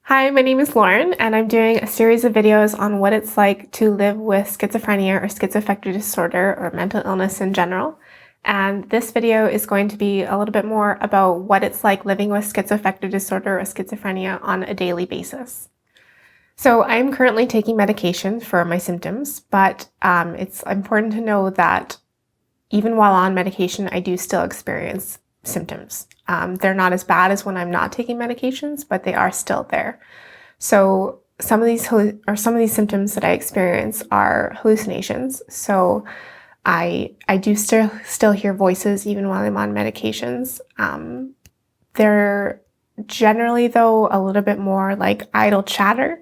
Hi, my name is Lauren, and I'm doing a series of videos on what it's like to live with schizophrenia or schizoaffective disorder or mental illness in general. And this video is going to be a little bit more about what it's like living with schizoaffective disorder or schizophrenia on a daily basis. So I'm currently taking medication for my symptoms, but it's important to know that even while on medication, I do still experience symptoms. They're not as bad as when I'm not taking medications, but they are still there. So some of these symptoms that I experience are hallucinations. So I do still hear voices even while I'm on medications. They're generally, though, a little bit more like idle chatter.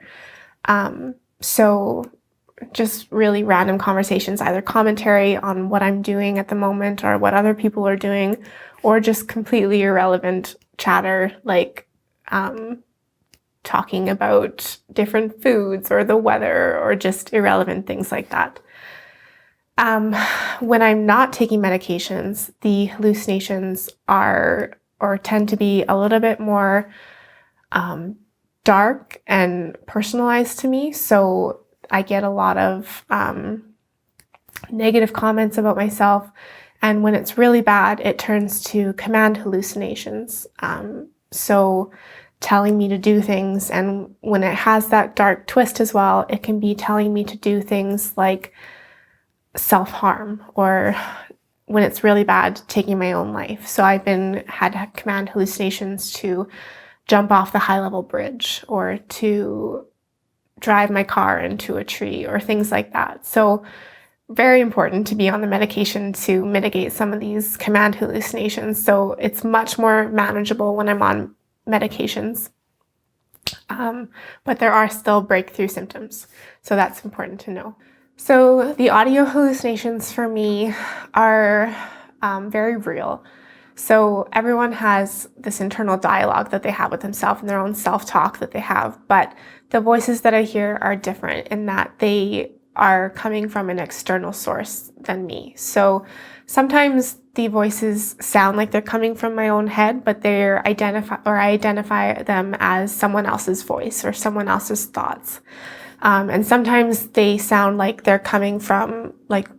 So just really random conversations, either commentary on what I'm doing at the moment or what other people are doing, or just completely irrelevant chatter, like talking about different foods or the weather or just irrelevant things like that. When I'm not taking medications, the hallucinations tend to be a little bit more dark and personalized to me. So I get a lot of negative comments about myself. And when it's really bad, it turns to command hallucinations. So telling me to do things. And when it has that dark twist as well, it can be telling me to do things like self-harm, or when it's really bad, taking my own life. So I've had command hallucinations to jump off the high-level bridge or to drive my car into a tree or things like that. So very important to be on the medication to mitigate some of these command hallucinations. So it's much more manageable when I'm on medications. But there are still breakthrough symptoms. So that's important to know. So the audio hallucinations for me are very real. So everyone has this internal dialogue that they have with themselves and their own self-talk that they have, but the voices that I hear are different in that they are coming from an external source than me. So sometimes the voices sound like they're coming from my own head, but I identify them as someone else's voice or someone else's thoughts. And sometimes they sound like they're coming from like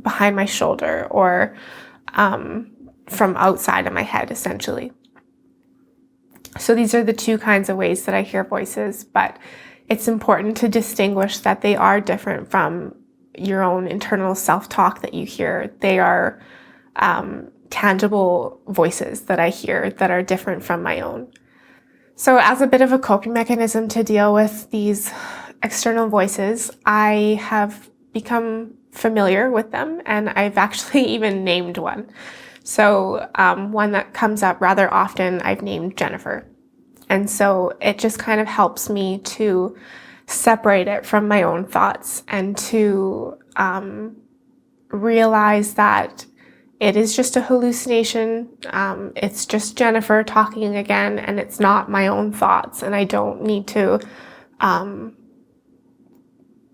behind my shoulder or from outside of my head, essentially. So these are the two kinds of ways that I hear voices, but it's important to distinguish that they are different from your own internal self-talk that you hear. They are tangible voices that I hear that are different from my own. So as a bit of a coping mechanism to deal with these external voices, I have become familiar with them, and I've actually even named one. So one that comes up rather often, I've named Jennifer. And so it just kind of helps me to separate it from my own thoughts and to realize that it is just a hallucination. It's just Jennifer talking again, and it's not my own thoughts. And I don't need to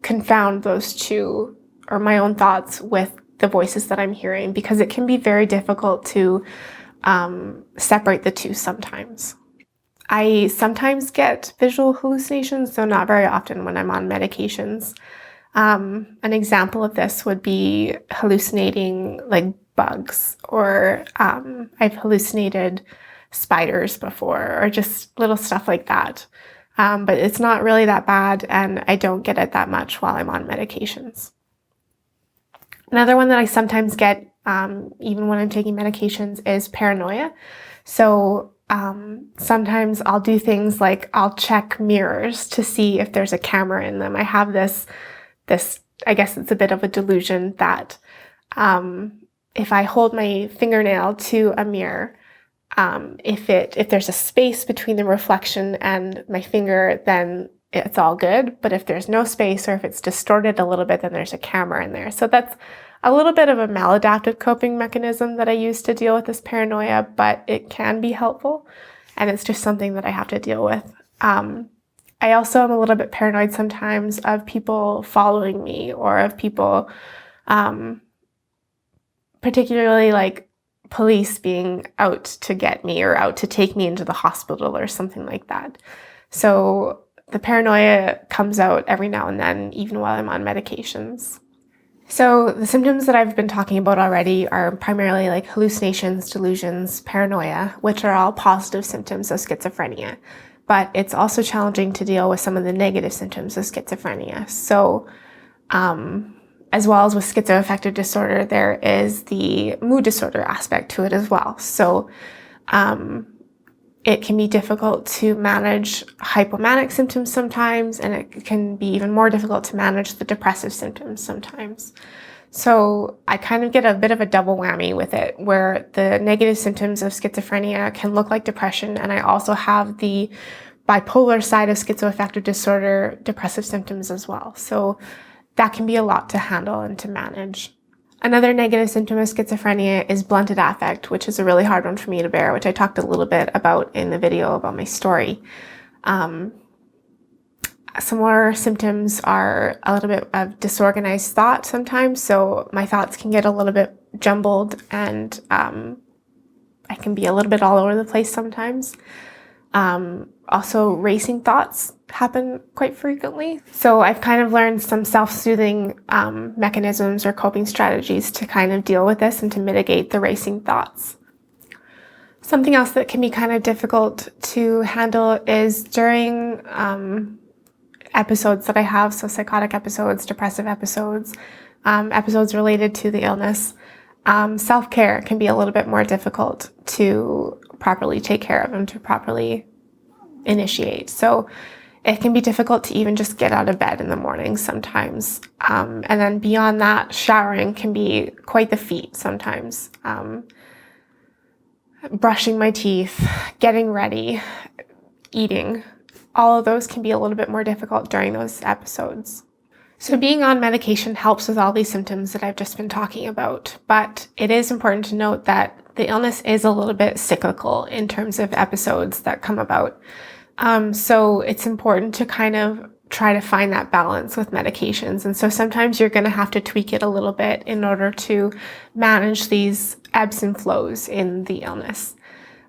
confound those two, or my own thoughts, with the voices that I'm hearing, because it can be very difficult to separate the two sometimes. I sometimes get visual hallucinations, though not very often when I'm on medications. An example of this would be hallucinating like bugs, or I've hallucinated spiders before, or just little stuff like that. But it's not really that bad, and I don't get it that much while I'm on medications. Another one that I sometimes get, even when I'm taking medications, is paranoia. So sometimes I'll do things like I'll check mirrors to see if there's a camera in them. I have this, I guess it's a bit of a delusion that if I hold my fingernail to a mirror, if there's a space between the reflection and my finger, then it's all good. But if there's no space, or if it's distorted a little bit, then there's a camera in there. So that's a little bit of a maladaptive coping mechanism that I use to deal with this paranoia, but it can be helpful, and it's just something that I have to deal with. I also am a little bit paranoid sometimes of people following me, or of people, particularly like police being out to get me or out to take me into the hospital or something like that. So the paranoia comes out every now and then, even while I'm on medications. So the symptoms that I've been talking about already are primarily like hallucinations, delusions, paranoia, which are all positive symptoms of schizophrenia. But it's also challenging to deal with some of the negative symptoms of schizophrenia. So as well as with schizoaffective disorder, there is the mood disorder aspect to it as well. So it can be difficult to manage hypomanic symptoms sometimes, and it can be even more difficult to manage the depressive symptoms sometimes. So I kind of get a bit of a double whammy with it, where the negative symptoms of schizophrenia can look like depression, and I also have the bipolar side of schizoaffective disorder, depressive symptoms as well. So that can be a lot to handle and to manage. Another negative symptom of schizophrenia is blunted affect, which is a really hard one for me to bear, which I talked a little bit about in the video about my story. Some more symptoms are a little bit of disorganized thought sometimes, so my thoughts can get a little bit jumbled, and I can be a little bit all over the place sometimes. Also, racing thoughts happen quite frequently. So I've kind of learned some self-soothing mechanisms or coping strategies to kind of deal with this and to mitigate the racing thoughts. Something else that can be kind of difficult to handle is during episodes that I have, so psychotic episodes, depressive episodes, episodes related to the illness. Self-care can be a little bit more difficult to properly take care of and to properly initiate. So it can be difficult to even just get out of bed in the morning sometimes. And then beyond that, showering can be quite the feat sometimes. Brushing my teeth, getting ready, eating, all of those can be a little bit more difficult during those episodes. So being on medication helps with all these symptoms that I've just been talking about, but it is important to note that the illness is a little bit cyclical in terms of episodes that come about. So it's important to kind of try to find that balance with medications. And so sometimes you're going to have to tweak it a little bit in order to manage these ebbs and flows in the illness.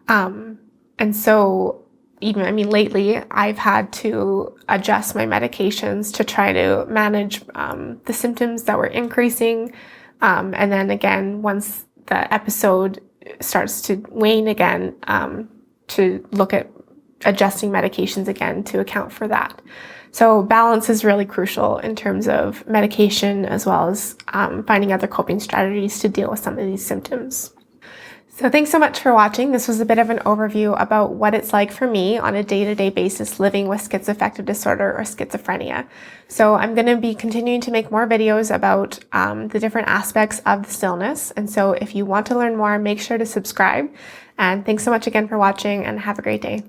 And so lately I've had to adjust my medications to try to manage the symptoms that were increasing. And then again, once the episode starts to wane again, to look at adjusting medications again to account for that. So balance is really crucial in terms of medication as well as finding other coping strategies to deal with some of these symptoms. So thanks so much for watching. This was a bit of an overview about what it's like for me on a day-to-day basis living with schizoaffective disorder or schizophrenia. So I'm going to be continuing to make more videos about the different aspects of this illness. And so if you want to learn more, make sure to subscribe. And thanks so much again for watching, and have a great day.